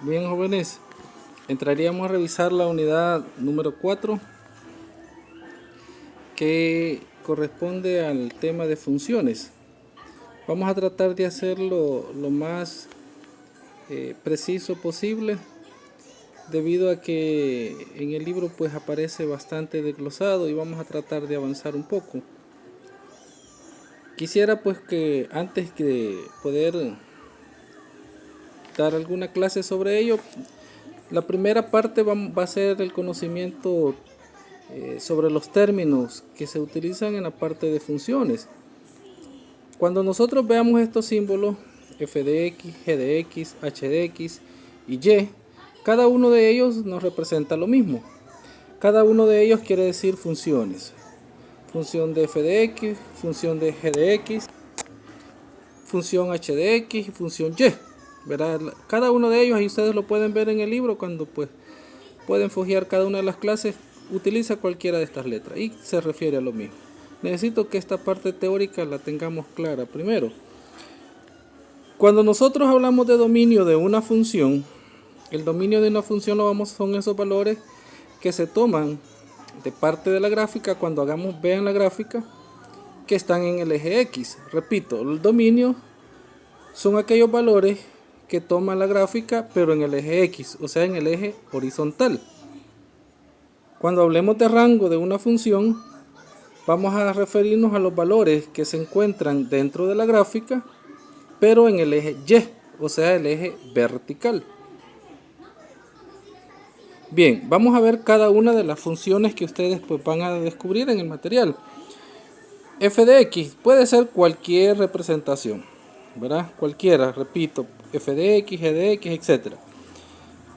Bien, jóvenes, entraríamos a revisar la unidad número 4 que corresponde al tema de funciones. Vamos a tratar de hacerlo lo más preciso posible, debido a que en el libro pues aparece bastante desglosado y vamos a tratar de avanzar un poco. Quisiera pues que antes de poder dar alguna clase sobre ello, la primera parte va a ser el conocimiento sobre los términos que se utilizan en la parte de funciones. Cuando nosotros veamos estos símbolos f de x, g de x, h de x y y, cada uno de ellos nos representa lo mismo. Cada uno de ellos quiere decir funciones. Función de f de x, función de g de x, función h de x y función y. ¿Verdad? Cada uno de ellos, ahí ustedes lo pueden ver en el libro cuando pues pueden fojear cada una de las clases, utiliza cualquiera de estas letras y se refiere a lo mismo. Necesito que esta parte teórica la tengamos clara primero. Cuando nosotros hablamos de dominio de una función, el dominio de una función son esos valores que se toman de parte de la gráfica cuando vean la gráfica que están en el eje X. Repito, el dominio son aquellos valores que toma la gráfica pero en el eje X, o sea en el eje horizontal. Cuando hablemos de rango de una función, vamos a referirnos a los valores que se encuentran dentro de la gráfica pero en el eje Y, o sea el eje vertical. Bien, vamos a ver cada una de las funciones que ustedes pues van a descubrir en el material. F de x puede ser cualquier representación, ¿verdad? Cualquiera, repito, f de x, g de x, etc.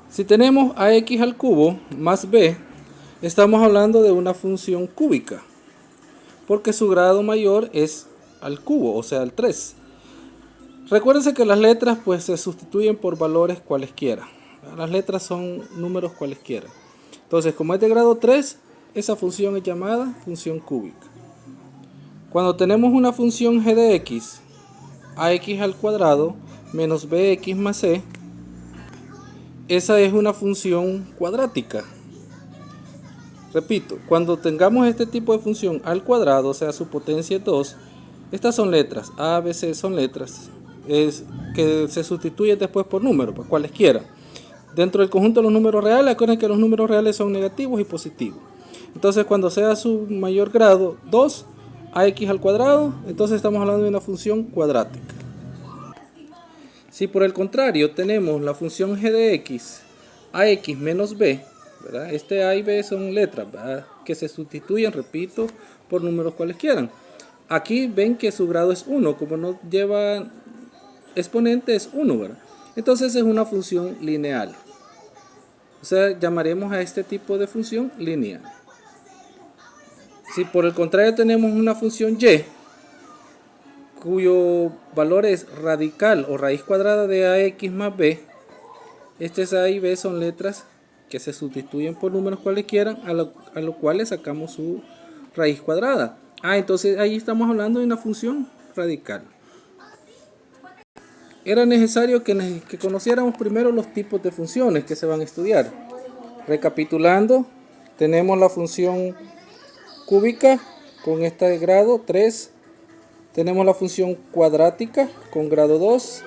Si tenemos ax al cubo más b, estamos hablando de una función cúbica, porque su grado mayor es al cubo, o sea, al 3. Recuérdense que las letras pues se sustituyen por valores cualesquiera. Las letras son números cualesquiera. Entonces, como es de grado 3, esa función es llamada función cúbica. Cuando tenemos una función g de x, ax al cuadrado menos bx más c, esa es una función cuadrática. Repito, cuando tengamos este tipo de función al cuadrado, o sea su potencia es 2, estas son letras, a, b, c son letras que se sustituyen después por números, pues cualesquiera. Dentro del conjunto de los números reales, acuérdense que los números reales son negativos y positivos. Entonces cuando sea su mayor grado 2, ax al cuadrado, entonces estamos hablando de una función cuadrática. Si por el contrario tenemos la función g de x, ax menos b, ¿verdad? Este a y b son letras, ¿verdad?, que se sustituyen, repito, por números cualesquiera. Aquí ven que su grado es 1, como no lleva exponente es 1, ¿verdad? Entonces es una función lineal. O sea, llamaremos a este tipo de función lineal. Si por el contrario tenemos una función y, cuyo valor es radical o raíz cuadrada de ax más b, estas a y b son letras que se sustituyen por números cualesquiera, a lo cual le sacamos su raíz cuadrada. Entonces ahí estamos hablando de una función radical. Era necesario que conociéramos primero los tipos de funciones que se van a estudiar. Recapitulando, tenemos la función cúbica con este grado 3, tenemos la función cuadrática con grado 2,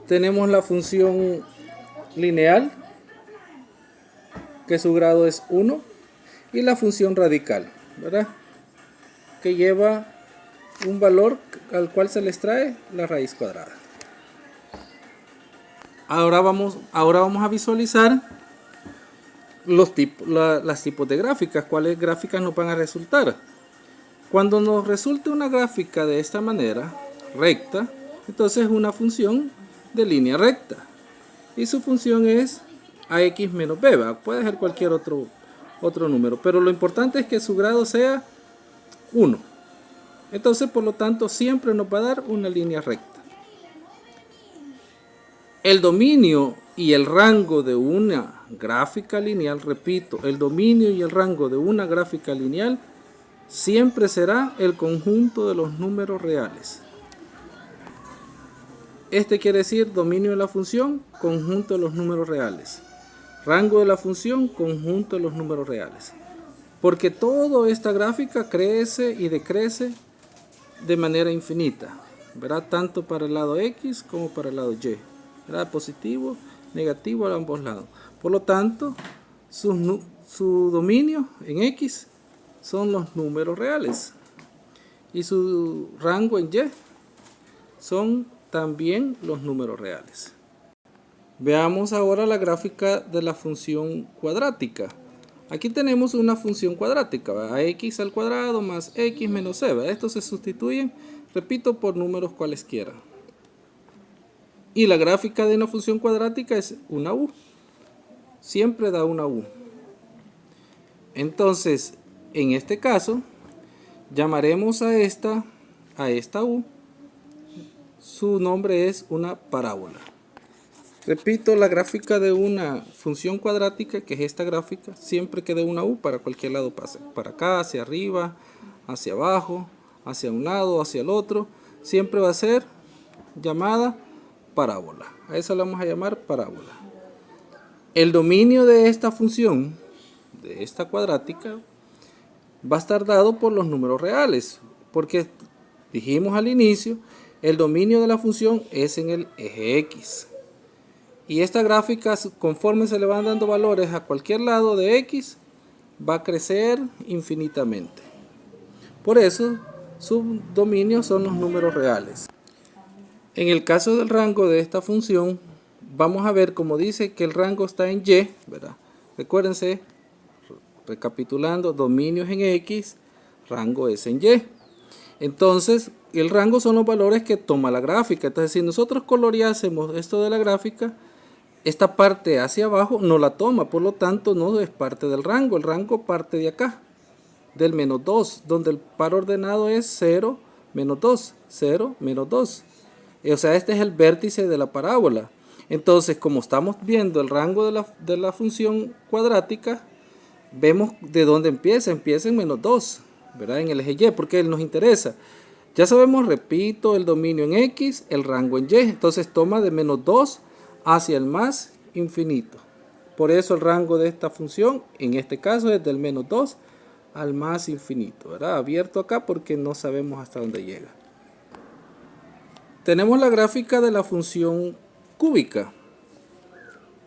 tenemos la función lineal que su grado es 1 y la función radical, ¿verdad?, que lleva un valor al cual se le extrae la raíz cuadrada. Ahora vamos a visualizar las tipos de gráficas. ¿Cuáles gráficas nos van a resultar? Cuando nos resulte una gráfica de esta manera, recta, entonces es una función de línea recta. Y su función es ax menos b, ¿va? Puede ser cualquier otro número, pero lo importante es que su grado sea 1. Entonces, por lo tanto, siempre nos va a dar una línea recta. El dominio y el rango de una gráfica lineal, repito, el dominio y el rango de una gráfica lineal siempre será el conjunto de los números reales. Este quiere decir dominio de la función, conjunto de los números reales. Rango de la función, conjunto de los números reales. Porque toda esta gráfica crece y decrece de manera infinita, ¿verdad? Tanto para el lado X como para el lado Y, ¿verdad? Positivo, negativo a ambos lados. Por lo tanto, su dominio en X son los números reales. Y su rango en Y son también los números reales. Veamos ahora la gráfica de la función cuadrática. Aquí tenemos una función cuadrática, ¿verdad? X al cuadrado más X menos C, ¿verdad? Estos se sustituyen, repito, por números cualesquiera. Y la gráfica de una función cuadrática es una U. Siempre da una U. Entonces, en este caso, llamaremos a esta U. Su nombre es una parábola. Repito, la gráfica de una función cuadrática, que es esta gráfica, siempre que dé una U para cualquier lado pase. Para acá, hacia arriba, hacia abajo, hacia un lado, hacia el otro. Siempre va a ser llamada parábola. A esa la vamos a llamar parábola. El dominio de esta función, de esta cuadrática, va a estar dado por los números reales. Porque dijimos al inicio, el dominio de la función es en el eje X. Y esta gráfica, conforme se le van dando valores a cualquier lado de X, va a crecer infinitamente. Por eso, su dominio son los números reales. En el caso del rango de esta función, vamos a ver, como dice, que el rango está en Y, ¿verdad? Recuérdense, recapitulando, dominio es en X, rango es en Y. Entonces, el rango son los valores que toma la gráfica. Entonces, si nosotros coloreásemos esto de la gráfica, esta parte hacia abajo no la toma, por lo tanto no es parte del rango. El rango parte de acá, del menos 2, donde el par ordenado es 0, menos 2, 0, menos 2. O sea, este es el vértice de la parábola. Entonces, como estamos viendo el rango de la función cuadrática, vemos de dónde empieza. Empieza en menos 2, ¿verdad? En el eje Y, porque nos interesa. Ya sabemos, repito, el dominio en X, el rango en Y. Entonces toma de menos 2 hacia el más infinito. Por eso el rango de esta función, en este caso, es del menos 2 al más infinito, ¿verdad? Abierto acá porque no sabemos hasta dónde llega. Tenemos la gráfica de la función cúbica,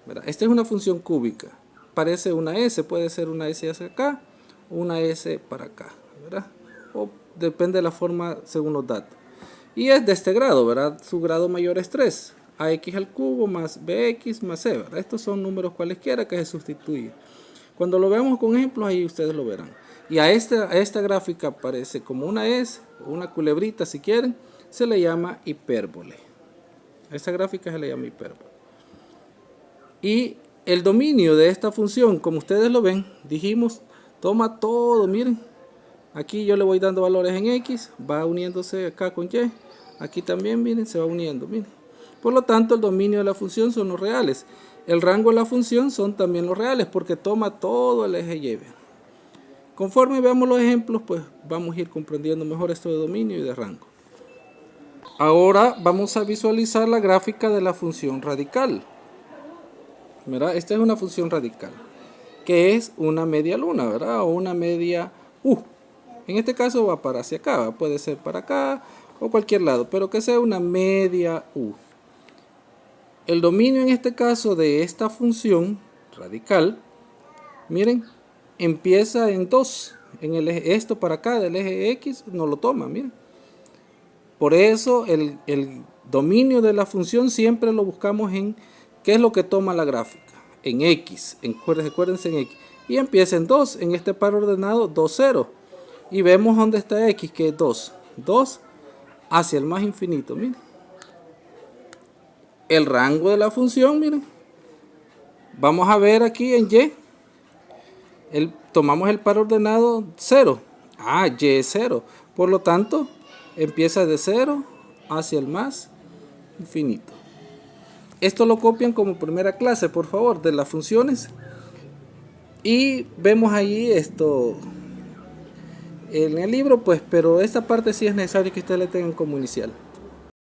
¿verdad? Esta es una función cúbica. Parece una S, puede ser una S hacia acá o una S para acá, ¿verdad? O depende de la forma según los datos. Y es de este grado, ¿verdad? Su grado mayor es 3. AX al cubo más BX más C, ¿verdad? Estos son números cualesquiera que se sustituyen. Cuando lo veamos con ejemplos, ahí ustedes lo verán. Y a esta gráfica parece como una S, o una culebrita si quieren, se le llama hipérbole. A esta gráfica se le llama hipérbole. Y el dominio de esta función, como ustedes lo ven, dijimos, toma todo, miren. Aquí yo le voy dando valores en X, va uniéndose acá con Y. Aquí también, miren, se va uniendo, miren. Por lo tanto, el dominio de la función son los reales. El rango de la función son también los reales, porque toma todo el eje Y. Conforme veamos los ejemplos, pues vamos a ir comprendiendo mejor esto de dominio y de rango. Ahora vamos a visualizar la gráfica de la función radical. ¿Verdad? Esta es una función radical, que es una media luna, ¿verdad? O una media U. En este caso va para hacia acá, puede ser para acá o cualquier lado, pero que sea una media U. El dominio en este caso de esta función radical, miren, empieza en 2. En el eje, esto para acá del eje X no lo toma, miren. Por eso el dominio de la función siempre lo buscamos en qué es lo que toma la gráfica. En X, recuérdense en X. Y empieza en 2, en este par ordenado 2, 0. Y vemos dónde está X, que es 2. 2 hacia el más infinito, miren. El rango de la función, miren. Vamos a ver aquí en Y. Tomamos el par ordenado 0. Y es 0. Por lo tanto, empieza de 0 hacia el más infinito. Esto lo copian como primera clase, por favor, de las funciones. Y vemos ahí esto en el libro, pues, pero esta parte sí es necesario que ustedes le tengan como inicial.